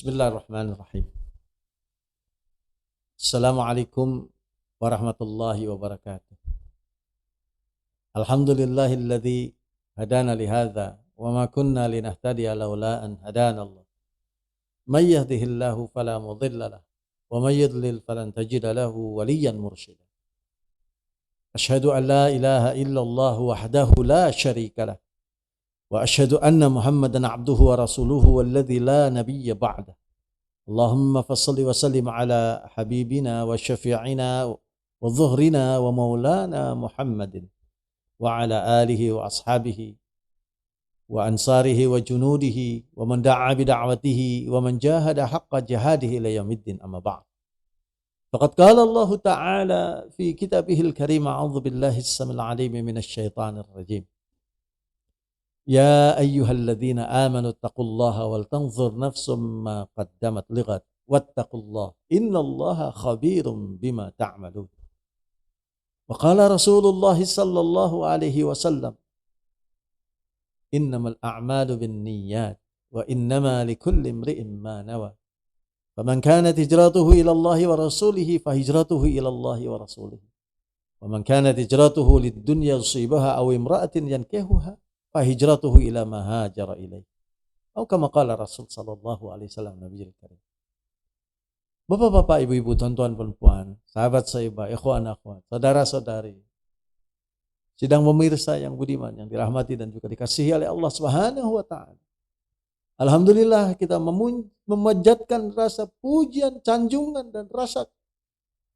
Bismillahirrahmanirrahim. Assalamualaikum warahmatullahi wabarakatuh. Alhamdulillahilladzi hadana lihadza wa ma kunna linahtadiya laula an hadana Allah. May yahdihillahu fala mudilla lahu wa may yudlil falan tajida lahu waliyyan mursyida. Asyhadu an la ilaha illallah wahdahu la syarika lah wa asyhadu anna Muhammadan abduhu wa rasuluhu walladzi la nabiyya ba'dah. Allahumma fassalli wa sallim ala habibina wa syafi'ina wa dhuhrina wa maulana Muhammadin wa ala alihi wa ashabihi wa ansarihi wa junudihi wa man da'a bida'watihi wa man jahada haqqa jihadihi ila yaumiddin amma ba'd. Faqad qala Allah Ta'ala fi kitabihil karim a'udzu billahi as-samil 'alim minasy syaithanir rajim. Ya ayyuhalladzina amanu taqullaha wal tanzur nafsum ma qaddamat lighad wattaqullaha innallaha khabirum bima ta'malun. Wa qala Rasulullah sallallahu alaihi wasallam innamal a'malu binniyat wa innama likulli imri'in ma nawa. Faman kanat hijratuhu ila Allah wa rasulihi fahijratuhu ila Allah wa rasulihi. Wa man kanat hijratuhu lid-dunya yusibaha aw imra'atin yankihuha fahijratuhu ila ma hajara ilaih. Atau kama qala Rasul sallallahu alaihi wasallam Nabiyul Karim. Bapak-bapak, ibu-ibu, tuan-tuan, perempuan, sahabat sahabat, ikhwan akhwat, saudara-saudari, sidang pemirsa yang budiman, yang dirahmati dan juga dikasihi oleh Allah Subhanahu wa taala. Alhamdulillah kita memanjatkan rasa pujian, sanjungan dan rasa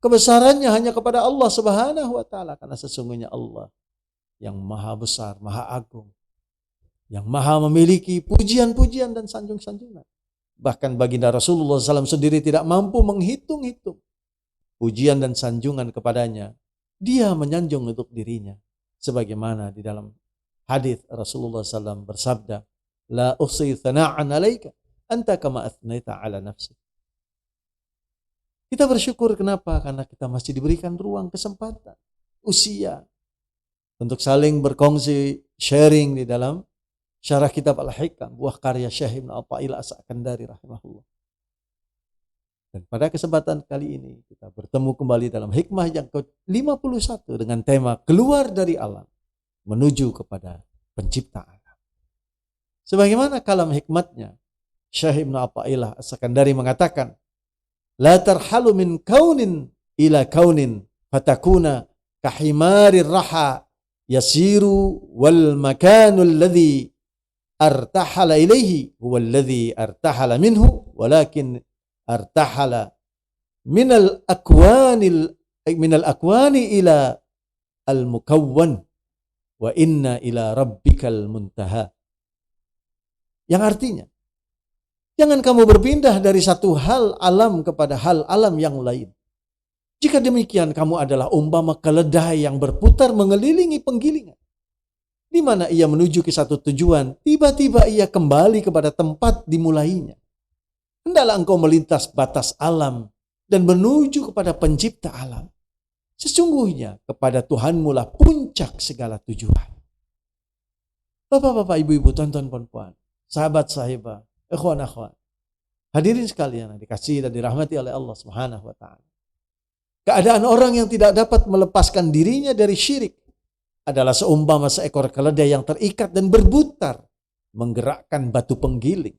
kebesarannya hanya kepada Allah Subhanahu wa taala, karena sesungguhnya Allah yang maha besar, maha agung, yang maha memiliki pujian-pujian dan sanjung-sanjungan. Bahkan baginda Rasulullah SAW sendiri tidak mampu menghitung-hitung pujian dan sanjungan kepadanya. Dia menyanjung untuk dirinya. Sebagaimana di dalam hadis Rasulullah SAW bersabda, La uhsi thana'an alaika, anta kama athnaita ala nafsi. Kita bersyukur kenapa? Karena kita masih diberikan ruang, kesempatan, usia, untuk saling berkongsi, sharing di dalam syarah kitab Al-Hikam, buah karya Syekh Ibnu Athaillah As-Sakandari rahimahullah. Dan pada kesempatan kali ini kita bertemu kembali dalam hikmah yang ke-51 dengan tema keluar dari alam menuju kepada pencipta alam. Sebagaimana kalam hikmatnya, Syekh Ibnu Athaillah As-Sakandari mengatakan, La tarhalu min kaunin ila kaunin fatakuna kahimarir raha yasiru wal makanul ladzi artahala ilaihi huwa alladhi artahala minhu walakin artahala minal akwani ila al mukawwan wa inna ila rabbikal muntaha. Yang artinya, jangan kamu berpindah dari satu hal alam kepada hal alam yang lain. Jika demikian, kamu adalah umpama keledai yang berputar mengelilingi penggilingan, di mana ia menuju ke satu tujuan, tiba-tiba ia kembali kepada tempat dimulainya. Hendaklah engkau melintas batas alam dan menuju kepada pencipta alam. Sesungguhnya kepada Tuhanmu lah puncak segala tujuan. Bapak-bapak, ibu-ibu, tuan-tuan, puan-puan, sahabat-sahabat, ikhwan akhwat, hadirin sekalian yang dikasihi dan dirahmati oleh Allah Subhanahu wa taala. Keadaan orang yang tidak dapat melepaskan dirinya dari syirik adalah seumpama seekor keledai yang terikat dan berputar menggerakkan batu penggiling.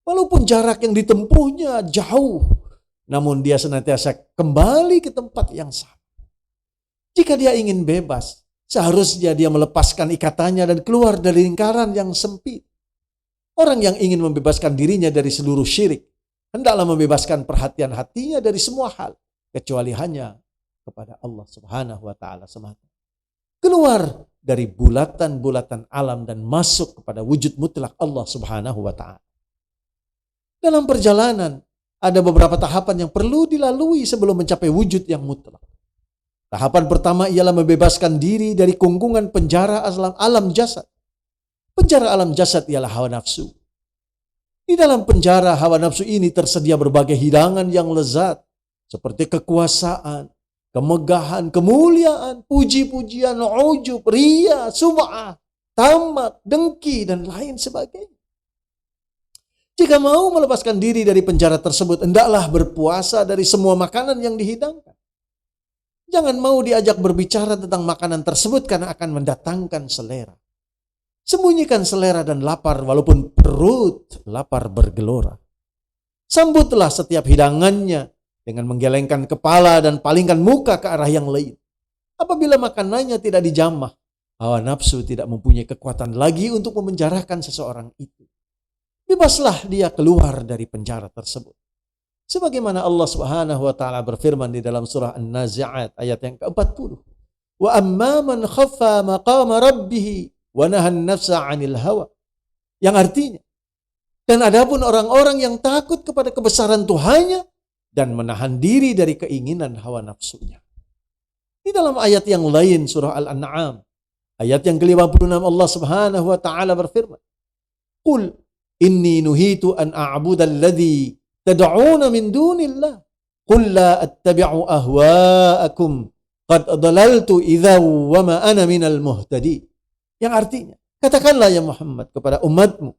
Walaupun jarak yang ditempuhnya jauh, namun dia senantiasa kembali ke tempat yang sama. Jika dia ingin bebas, seharusnya dia melepaskan ikatannya dan keluar dari lingkaran yang sempit. Orang yang ingin membebaskan dirinya dari seluruh syirik, hendaklah membebaskan perhatian hatinya dari semua hal, kecuali hanya kepada Allah Subhanahu wa taala semata. Keluar dari bulatan-bulatan alam dan masuk kepada wujud mutlak Allah Subhanahu wa taala. Dalam perjalanan ada beberapa tahapan yang perlu dilalui sebelum mencapai wujud yang mutlak. Tahapan pertama ialah membebaskan diri dari kungkungan penjara alam jasad. Penjara alam jasad ialah hawa nafsu. Di dalam penjara hawa nafsu ini tersedia berbagai hidangan yang lezat, seperti kekuasaan, kemegahan, kemuliaan, puji-pujian, ujub, riya, sum'ah, tamak, dengki, dan lain sebagainya. Jika mau melepaskan diri dari penjara tersebut, hendaklah berpuasa dari semua makanan yang dihidangkan. Jangan mau diajak berbicara tentang makanan tersebut karena akan mendatangkan selera. Sembunyikan selera dan lapar walaupun perut lapar bergelora. Sambutlah setiap hidangannya dengan menggelengkan kepala dan palingkan muka ke arah yang lain. Apabila makanannya tidak dijamah, hawa nafsu tidak mempunyai kekuatan lagi untuk memenjarakan seseorang itu. Bebaslah dia keluar dari penjara tersebut. Sebagaimana Allah Subhanahu wa taala berfirman di dalam surah An-Nazi'at ayat yang ke-40. Wa amma man khaffa maqama rabbih wa nahan nafsa 'anil hawa. Yang artinya, dan adapun orang-orang yang takut kepada kebesaran Tuhannya dan menahan diri dari keinginan hawa nafsunya. Di dalam ayat yang lain surah Al-An'am ayat yang ke-56 Allah Subhanahu wa taala berfirman, "Qul inni nuhitu an a'budal ladzi tad'una min dunillah qul la attabi'u ahwa'akum qad dhalaltu idza wa ma ana minal muhtadin." Yang artinya, katakanlah ya Muhammad kepada umatmu,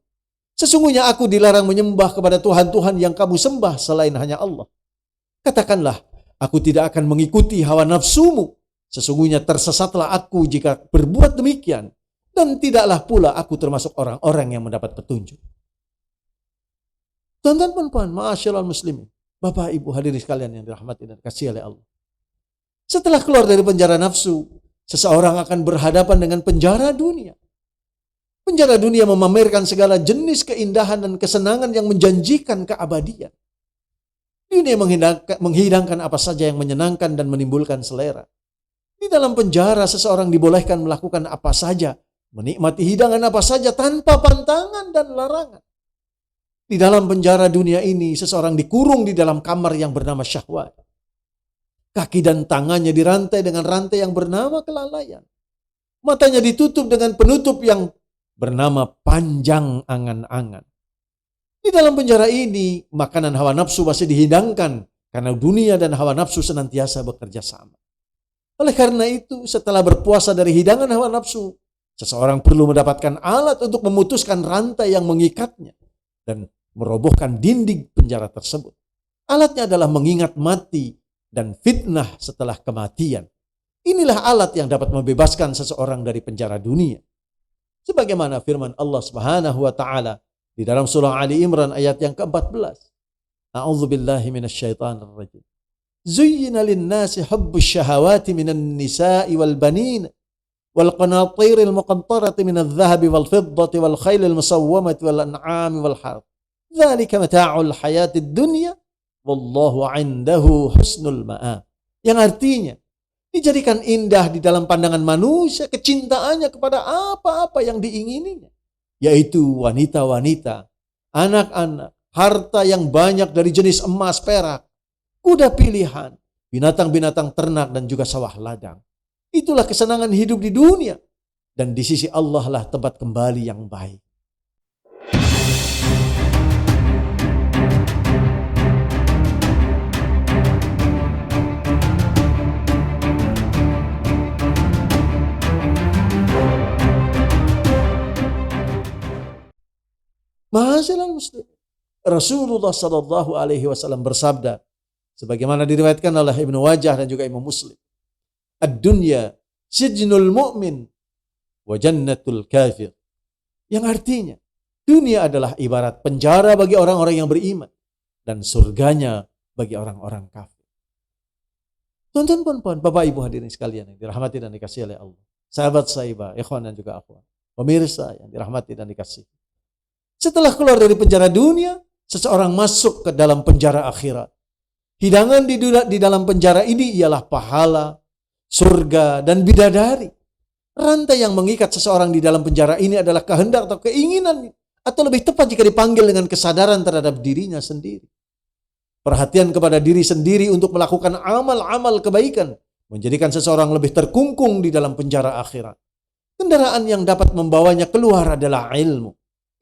sesungguhnya aku dilarang menyembah kepada Tuhan-Tuhan yang kamu sembah selain hanya Allah. Katakanlah, aku tidak akan mengikuti hawa nafsumu. Sesungguhnya tersesatlah aku jika berbuat demikian. Dan tidaklah pula aku termasuk orang-orang yang mendapat petunjuk. Tuan-tuan dan puan, ma'asyiral muslimin, Bapak Ibu hadirin sekalian yang dirahmati dan dikasihi oleh Allah. Setelah keluar dari penjara nafsu, seseorang akan berhadapan dengan penjara dunia. Penjara dunia memamerkan segala jenis keindahan dan kesenangan yang menjanjikan keabadian. Dunia menghidangkan apa saja yang menyenangkan dan menimbulkan selera. Di dalam penjara seseorang dibolehkan melakukan apa saja, menikmati hidangan apa saja tanpa pantangan dan larangan. Di dalam penjara dunia ini, seseorang dikurung di dalam kamar yang bernama syahwat. Kaki dan tangannya dirantai dengan rantai yang bernama kelalaian. Matanya ditutup dengan penutup yang bernama panjang angan-angan. Di dalam penjara ini, makanan hawa nafsu masih dihidangkan karena dunia dan hawa nafsu senantiasa bekerja sama. Oleh karena itu, setelah berpuasa dari hidangan hawa nafsu, seseorang perlu mendapatkan alat untuk memutuskan rantai yang mengikatnya dan merobohkan dinding penjara tersebut. Alatnya adalah mengingat mati dan fitnah setelah kematian. Inilah alat yang dapat membebaskan seseorang dari penjara dunia. Sebagaimana firman Allah Subhanahu wa taala di dalam surah Ali Imran ayat yang ke-14. A'udzubillahi minasyaitonir rajim. Zuyyina lin-nasi hubbus syahawati minan nisa'i wal banin wal qanatiril muqantarati minadh dhahabi wal fiddati wal khailil musawwamati wal an'ami wal harth. Dzalika mata'ul hayatid dunya wallahu 'indahu husnul ma'ab. Yang artinya, dijadikan indah di dalam pandangan manusia kecintaannya kepada apa-apa yang diingininya, yaitu wanita-wanita, anak-anak, harta yang banyak dari jenis emas, perak, kuda pilihan, binatang-binatang ternak dan juga sawah ladang. Itulah kesenangan hidup di dunia, dan di sisi Allah lah tempat kembali yang baik. Ma'asyiral muslim, Rasulullah sallallahu alaihi wasallam bersabda sebagaimana diriwayatkan oleh Ibnu Wajah dan juga Imam Muslim, "Ad-dunya sijnul mu'min wa jannatul kafir." Yang artinya, dunia adalah ibarat penjara bagi orang-orang yang beriman dan surganya bagi orang-orang kafir. Tuan-tuan, Bapak Ibu hadirin sekalian yang dirahmati dan dikasihi oleh Allah. Sahabat sahabat, ikhwan dan juga akhwat. Pemirsa yang dirahmati dan dikasihi. Setelah keluar dari penjara dunia, seseorang masuk ke dalam penjara akhirat. Hidangan di dalam penjara ini ialah pahala, surga, dan bidadari. Rantai yang mengikat seseorang di dalam penjara ini adalah kehendak atau keinginan, atau lebih tepat jika dipanggil dengan kesadaran terhadap dirinya sendiri. Perhatian kepada diri sendiri untuk melakukan amal-amal kebaikan menjadikan seseorang lebih terkungkung di dalam penjara akhirat. Kendaraan yang dapat membawanya keluar adalah ilmu.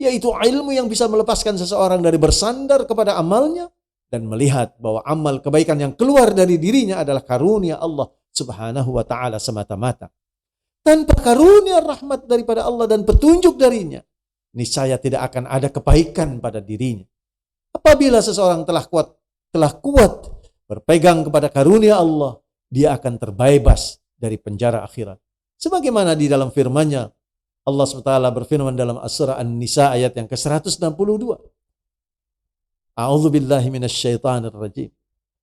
Yaitu ilmu yang bisa melepaskan seseorang dari bersandar kepada amalnya dan melihat bahwa amal kebaikan yang keluar dari dirinya adalah karunia Allah Subhanahu wa taala semata-mata. Tanpa karunia rahmat daripada Allah dan petunjuk darinya, niscaya tidak akan ada kebaikan pada dirinya. Apabila seseorang telah kuat berpegang kepada karunia Allah, dia akan terbebas dari penjara akhirat. Sebagaimana di dalam firman-Nya, Allah SWT berfirman dalam surah An-Nisa ayat yang ke-162. A'udzu billahi minasyaitonir rajim.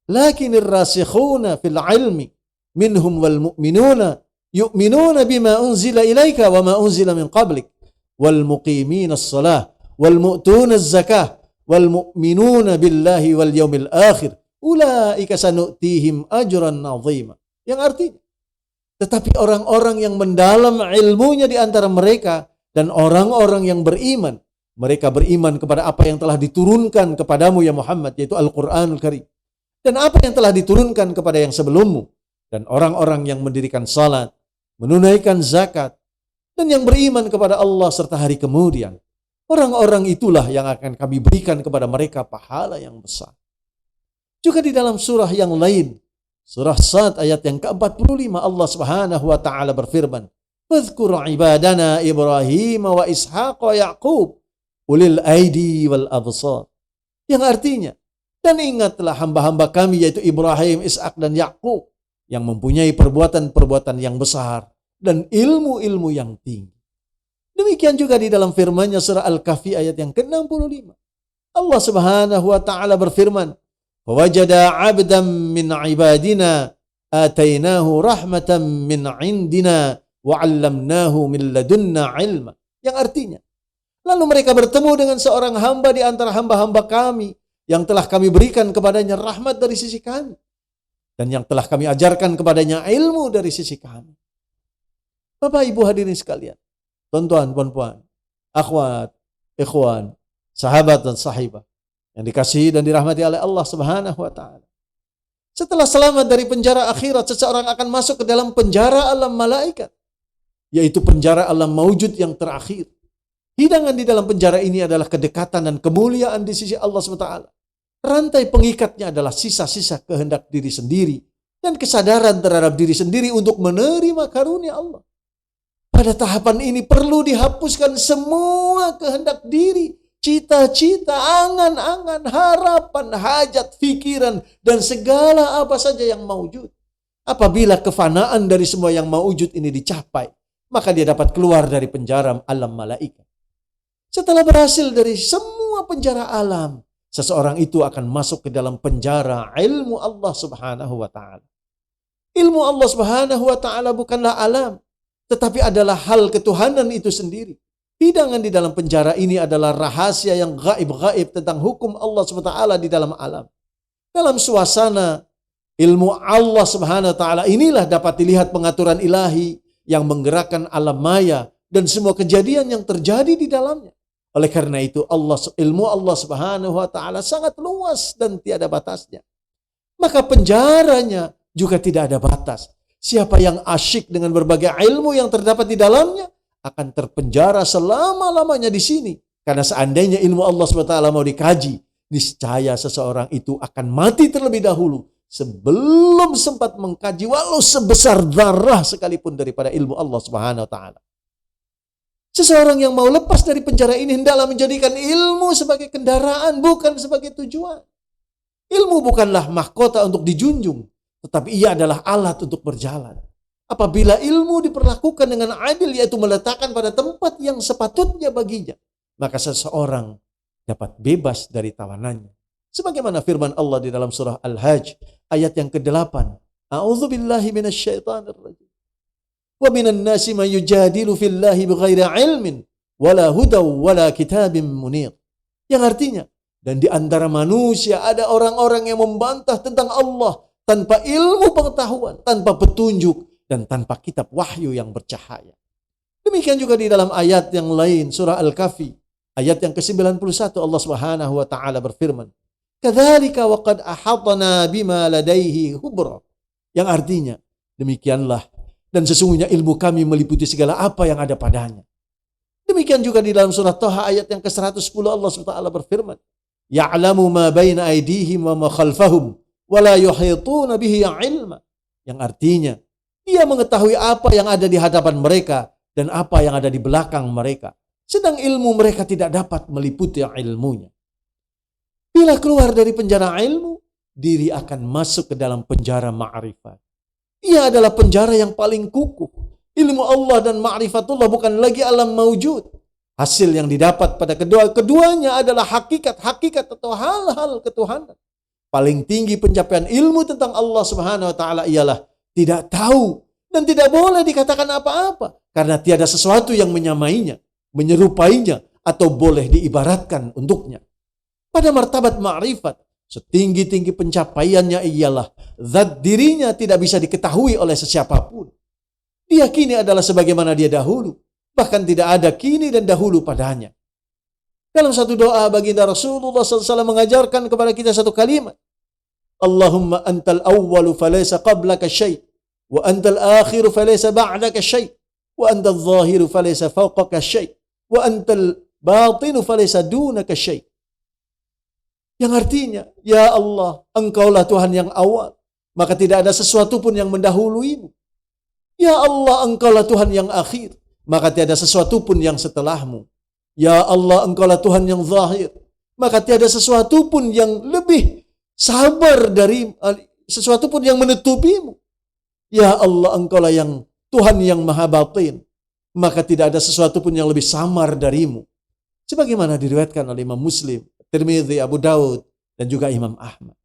Lakinir rasikhuna fil ilmi minhum wal mu'minuna yu'minuna bima unzila ilaika wa ma unzila min qablik wal muqimina as-salah wal mu'tuna az-zakah wal mu'minuna billahi wal yaumil akhir ulaika sanu'tihim ajran 'azima. Yang artinya, tetapi orang-orang yang mendalam ilmunya di antara mereka dan orang-orang yang beriman, mereka beriman kepada apa yang telah diturunkan kepadamu ya Muhammad, yaitu Al-Quranul Karim, dan apa yang telah diturunkan kepada yang sebelummu, dan orang-orang yang mendirikan salat, menunaikan zakat, dan yang beriman kepada Allah serta hari kemudian. Orang-orang itulah yang akan kami berikan kepada mereka pahala yang besar. Juga di dalam surah yang lain, surah Sad ayat yang ke-45, Allah Subhanahu wa taala berfirman, "Wadhkur ibadana Ibrahim wa Ishaq wa Yaqub ulil aidi wal absar." Yang artinya, dan ingatlah hamba-hamba kami yaitu Ibrahim, Ishak dan Yaqub yang mempunyai perbuatan-perbuatan yang besar dan ilmu-ilmu yang tinggi. Demikian juga di dalam firman-Nya surah Al-Kahfi ayat yang ke-65. Allah Subhanahu wa taala berfirman, "Wajada 'abdan min 'ibadina atainahu rahmatan min 'indina wa 'allamnahu min ladunna 'ilma." Yang artinya, lalu mereka bertemu dengan seorang hamba di antara hamba-hamba kami yang telah kami berikan kepadanya rahmat dari sisi kami dan yang telah kami ajarkan kepadanya ilmu dari sisi kami. Bapak Ibu hadirin sekalian, tuan-tuan, puan-puan, akhwat, ikhwan, sahabat dan sahibah yang dikasihi dan dirahmati oleh Allah Subhanahu wa taala. Setelah selamat dari penjara akhirat, seseorang akan masuk ke dalam penjara alam malaikat, yaitu penjara alam maujud yang terakhir. Hidangan di dalam penjara ini adalah kedekatan dan kemuliaan di sisi Allah SWT. Rantai pengikatnya adalah sisa-sisa kehendak diri sendiri dan kesadaran terhadap diri sendiri untuk menerima karunia Allah. Pada tahapan ini perlu dihapuskan semua kehendak diri, cita-cita, angan-angan, harapan, hajat, pikiran, dan segala apa saja yang maujud. Apabila kefanaan dari semua yang maujud ini dicapai, maka dia dapat keluar dari penjara alam malaikat. Setelah berhasil dari semua penjara alam, seseorang itu akan masuk ke dalam penjara ilmu Allah Subhanahu wa taala. Ilmu Allah Subhanahu wa taala bukanlah alam, tetapi adalah hal ketuhanan itu sendiri. Hidangan di dalam penjara ini adalah rahasia yang gaib-gaib tentang hukum Allah SWT di dalam alam. Dalam suasana ilmu Allah Subhanahu wa taala inilah dapat dilihat pengaturan ilahi yang menggerakkan alam maya dan semua kejadian yang terjadi di dalamnya. Oleh karena itu ilmu Allah Subhanahu wa taala sangat luas dan tiada batasnya. Maka penjaranya juga tidak ada batas. Siapa yang asyik dengan berbagai ilmu yang terdapat di dalamnya akan terpenjara selama-lamanya di sini. Karena seandainya ilmu Allah SWT mau dikaji, niscaya seseorang itu akan mati terlebih dahulu sebelum sempat mengkaji walau sebesar zarah sekalipun daripada ilmu Allah Subhanahu wa taala. Seseorang yang mau lepas dari penjara ini hendaklah menjadikan ilmu sebagai kendaraan, bukan sebagai tujuan. Ilmu bukanlah mahkota untuk dijunjung, tetapi ia adalah alat untuk berjalan. Apabila ilmu diperlakukan dengan adil, yaitu meletakkan pada tempat yang sepatutnya baginya, maka seseorang dapat bebas dari tawanannya. Sebagaimana firman Allah di dalam surah Al-Hajj ayat yang ke-8. A'udzu billahi minasyaitonir rajim. Wa minan nasi may yujadilu fillahi bighairi ilmin wala hudaw wala kitabim munir. Yang artinya, dan di antara manusia ada orang-orang yang membantah tentang Allah tanpa ilmu pengetahuan, tanpa petunjuk, dan tanpa kitab wahyu yang bercahaya. Demikian juga di dalam ayat yang lain, surah Al-Kahfi, ayat yang ke-91, Allah Subhanahu wa taala berfirman, "Kadzalika wa qad ahatna bima ladaihi hubra." Yang artinya, demikianlah dan sesungguhnya ilmu kami meliputi segala apa yang ada padanya. Demikian juga di dalam surah Taha ayat yang ke-110, Allah SWT berfirman, "Ya'lamu ma baina aydihim wa ma khalfahum wa la yuhituna bihi 'ilma." Yang artinya, dia mengetahui apa yang ada di hadapan mereka dan apa yang ada di belakang mereka. Sedang ilmu mereka tidak dapat meliputi ilmunya. Bila keluar dari penjara ilmu, diri akan masuk ke dalam penjara ma'rifat. Ia adalah penjara yang paling kukuh. Ilmu Allah dan ma'rifatullah bukan lagi alam maujud. Hasil yang didapat pada keduanya adalah hakikat atau hal-hal ketuhanan. Paling tinggi pencapaian ilmu tentang Allah Subhanahu wa taala ialah tidak tahu dan tidak boleh dikatakan apa-apa karena tiada sesuatu yang menyamainya, menyerupainya atau boleh diibaratkan untuknya. Pada martabat ma'rifat, setinggi-tinggi pencapaiannya ialah zat dirinya tidak bisa diketahui oleh sesiapapun. Dia kini adalah sebagaimana dia dahulu. Bahkan tidak ada kini dan dahulu padanya. Dalam satu doa baginda Rasulullah SAW mengajarkan kepada kita satu kalimat. Allahumma antal awwalu falaysa qablaka syai' wa antal akhiru falaysa ba'daka syai' wa antal zahiru falaysa fawqaka syai' wa antal batinu falaysa dunaka syai'. Yang artinya, ya Allah, Engkaulah Tuhan yang awal, maka tidak ada sesuatu pun yang mendahuluimu. Ya Allah, Engkaulah Tuhan yang akhir, maka tiada sesuatu pun yang setelahmu. Ya Allah, Engkaulah Tuhan yang zahir, maka tiada sesuatu pun yang lebih sabar dari sesuatu pun yang menutupimu. Ya Allah, Engkaulah yang Tuhan yang maha batin, maka tidak ada sesuatu pun yang lebih samar darimu. Sebagaimana diriwayatkan oleh Imam Muslim, Tirmidzi, Abu Daud, dan juga Imam Ahmad.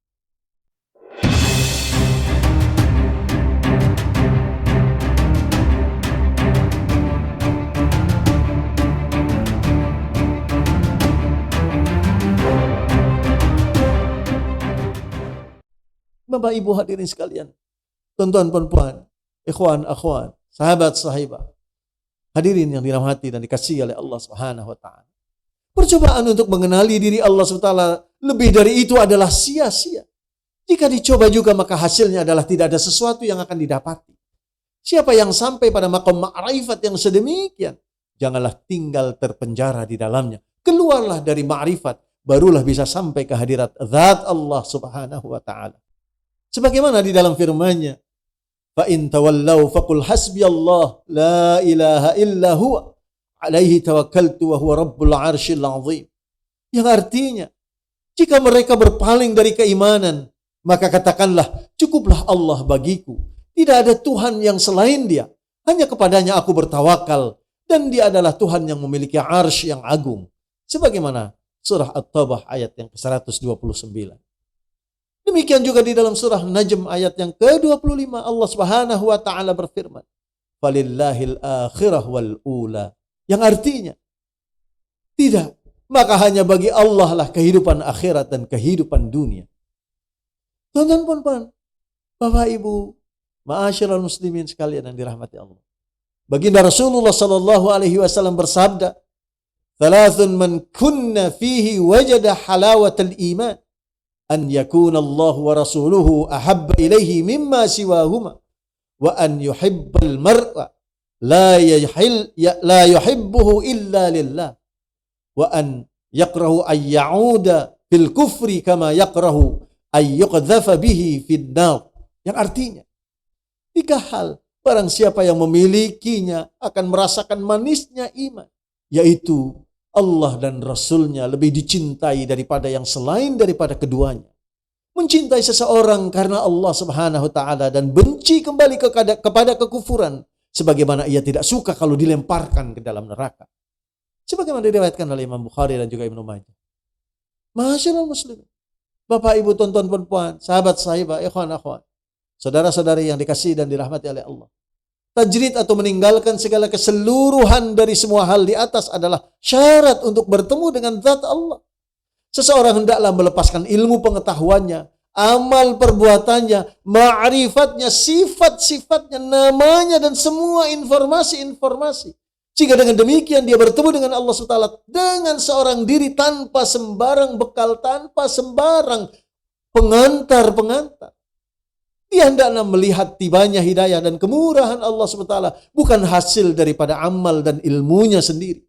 Bapak Ibu hadirin sekalian, tuan-tuan perempuan, ikhwan akhwat, sahabat sahibah, hadirin yang dirahmati dan dikasihi oleh Allah Subhanahu wa taala. Percobaan untuk mengenali diri Allah SWT lebih dari itu adalah sia-sia. Jika dicoba juga maka hasilnya adalah tidak ada sesuatu yang akan didapati. Siapa yang sampai pada maqam ma'rifat yang sedemikian, janganlah tinggal terpenjara di dalamnya. Keluarlah dari ma'rifat, barulah bisa sampai ke hadirat zat Allah Subhanahu wa taala. Sebagaimana di dalam firman-Nya, fa in tawallaw faqul hasbiyallah la ilaha illa huwa alaihi tawakkaltu wa huwa rabbul arsyil azim. Yang artinya, jika mereka berpaling dari keimanan, maka katakanlah, cukuplah Allah bagiku. Tidak ada Tuhan yang selain Dia. Hanya kepadanya aku bertawakal. Dan Dia adalah Tuhan yang memiliki arsy yang agung. Sebagaimana surah At-Taubah ayat yang ke-129. Demikian juga di dalam surah Najm ayat yang ke-25. Allah Subhanahu wa ta'ala berfirman. Falillahil akhirah wal ula. Yang artinya, tidak. Maka hanya bagi Allah lah kehidupan akhirat dan kehidupan dunia. Tuan-tuan, Bapak Ibu, ma'asyiral muslimin sekalian yang dirahmati Allah. Baginda Rasulullah sallallahu alaihi wasallam bersabda, "Thalathun man kunna fihi wajada halawatal iman, an yakuna Allah wa rasuluhu ahabba ilaihi mimma siwahuma, wa an yuhibbal mar'a la yuhibbuhu illa lillah, wa an yakrahu an ya'uda fil kufri kama yakrahu ayyuqdhafa bihi finnar." Yang artinya, 3 hal barang siapa yang memilikinya akan merasakan manisnya iman, yaitu Allah dan Rasulnya lebih dicintai daripada yang selain daripada keduanya. Mencintai seseorang karena Allah Subhanahu wa ta'ala dan benci kembali kepada kekufuran, sebagaimana ia tidak suka kalau dilemparkan ke dalam neraka. Sebagaimana diriwayatkan oleh Imam Bukhari dan juga Ibnu Majah. Masyaallah muslimin, Bapak Ibu, tuan-tuan perempuan, sahabat sahibah, ikhwan akhwat, saudara-saudari yang dikasihi dan dirahmati oleh Allah. Tajrid atau meninggalkan segala keseluruhan dari semua hal di atas adalah syarat untuk bertemu dengan zat Allah. Seseorang hendaklah melepaskan ilmu pengetahuannya, amal perbuatannya, ma'rifatnya, sifat-sifatnya, namanya, dan semua informasi-informasi. Sehingga dengan demikian dia bertemu dengan Allah SWT dengan seorang diri tanpa sembarang bekal, tanpa sembarang pengantar-pengantar. Dia hendaklah melihat tibanya hidayah dan kemurahan Allah SWT bukan hasil daripada amal dan ilmunya sendiri.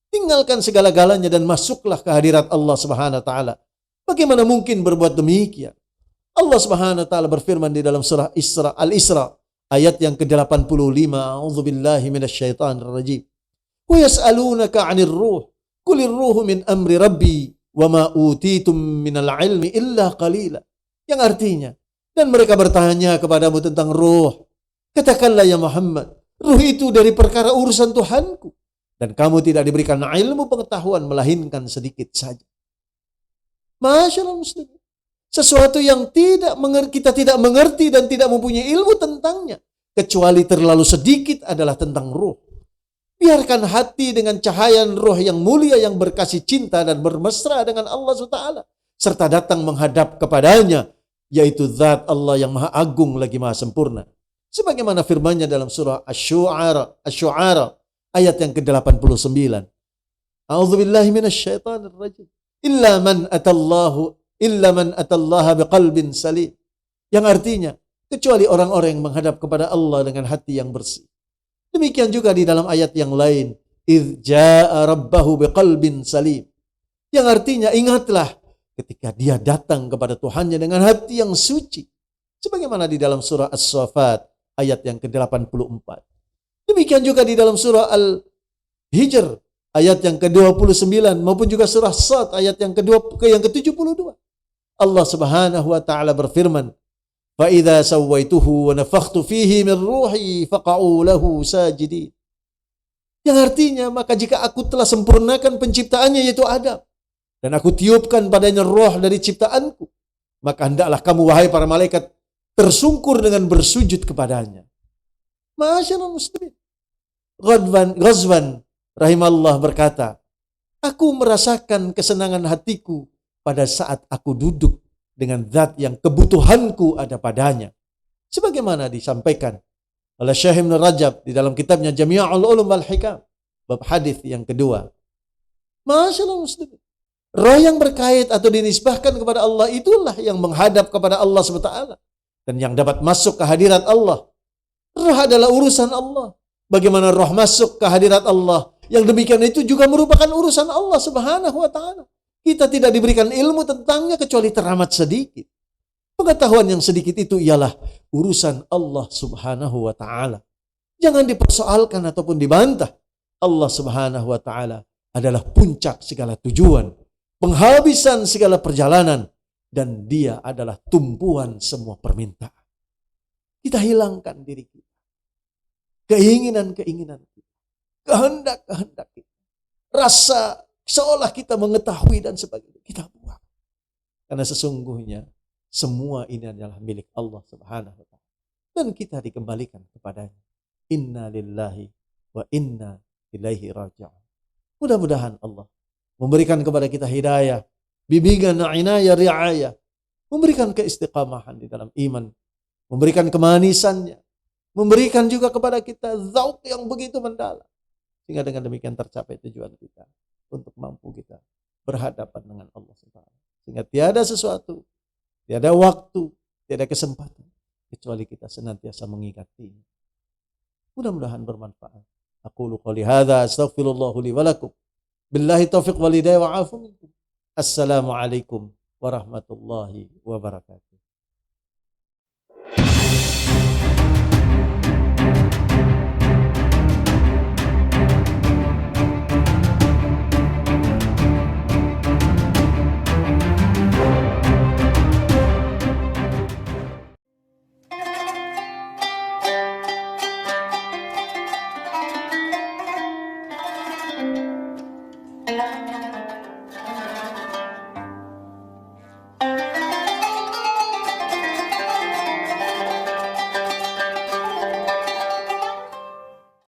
Tinggalkan segala-galanya dan masuklah ke hadirat Allah Subhanahu wa taala. Bagaimana mungkin berbuat demikian? Allah Subhanahu wa taala berfirman di dalam surah Al-Isra ayat yang ke-85. A'udzubillahi minasyaitonir rajim. Wa yas'alunaka 'anir ruh. Qulir ruhu min amri rabbi wa ma utitum minal ilmi illa qalila. Yang artinya, dan mereka bertanya kepadamu tentang ruh. Katakanlah ya Muhammad, ruh itu dari perkara urusan Tuhanku. Dan kamu tidak diberikan ilmu pengetahuan melainkan sedikit saja. Masyaallah muslimin. Sesuatu yang kita tidak mengerti dan tidak mempunyai ilmu tentangnya. Kecuali terlalu sedikit adalah tentang ruh. Biarkan hati dengan cahaya ruh yang mulia yang berkasih cinta dan bermesra dengan Allah SWT. Serta datang menghadap kepadanya. Yaitu zat Allah yang maha agung lagi maha sempurna. Sebagaimana firman-Nya dalam surah Asy-Syu'ara ayat yang ke-89. A'udzubillahi minasyaitonir rajim. Illa man atallaha biqalbin salim. Yang artinya, kecuali orang-orang yang menghadap kepada Allah dengan hati yang bersih. Demikian juga di dalam ayat yang lain, idz jaa rabbahu biqalbin salim. Yang artinya, ingatlah ketika dia datang kepada Tuhannya dengan hati yang suci. Sebagaimana di dalam surah As-Saffat ayat yang ke-84. Demikian juga di dalam surah Al-Hijr ayat yang ke-29 maupun juga surah Sad ayat yang ke-72. Allah Subhanahu wa taala berfirman, "Fa idza sawaituhu wa nafakhtu fihi min ruhi faqa'u lahu sajidin." Yang artinya, maka jika aku telah sempurnakan penciptaannya yaitu Adam dan aku tiupkan padanya roh dari ciptaanku, maka hendaklah kamu wahai para malaikat tersungkur dengan bersujud kepadanya. Masyaallah muslimin. Ghazwan rahimallah berkata, aku merasakan kesenangan hatiku pada saat aku duduk dengan zat yang kebutuhanku ada padanya. Sebagaimana disampaikan oleh Syekh Ibn Rajab di dalam kitabnya Jami'ul Ulum wal Hikam, bab hadis yang kedua. Masyaallah muslimin. Roh yang berkait atau dinisbahkan kepada Allah itulah yang menghadap kepada Allah SWT. Dan yang dapat masuk ke hadirat Allah. Roh adalah urusan Allah. Bagaimana roh masuk ke hadirat Allah? Yang demikian itu juga merupakan urusan Allah Subhanahu wa taala. Kita tidak diberikan ilmu tentangnya kecuali teramat sedikit. Pengetahuan yang sedikit itu ialah urusan Allah Subhanahu wa taala. Jangan dipersoalkan ataupun dibantah. Allah Subhanahu wa taala adalah puncak segala tujuan, penghabisan segala perjalanan, dan Dia adalah tumpuan semua permintaan. Kita hilangkan diri kita, keinginan-keinginan kita, kehendak-kehendak kita, rasa seolah kita mengetahui dan sebagainya, kita buang. Karena sesungguhnya semua ini adalah milik Allah Subhanahu wa taala dan kita dikembalikan kepadanya. Inna lillahi wa inna ilaihi raji'un. Mudah-mudahan Allah memberikan kepada kita hidayah, bimbingan, inayah, riayah, memberikan keistiqamahan di dalam iman, memberikan kemanisannya, memberikan juga kepada kita zauq yang begitu mendalam, sehingga dengan demikian tercapai tujuan kita untuk mampu kita berhadapan dengan Allah SWT. Sehingga tiada sesuatu, tiada waktu, tiada kesempatan kecuali kita senantiasa mengingatinya. Mudah-mudahan bermanfaat. Aqulu qouli hadza astaghfirullahu li wa lakum. Billahi taufiq wal hidayah wa afu minkum. Assalamualaikum warahmatullahi wabarakatuh.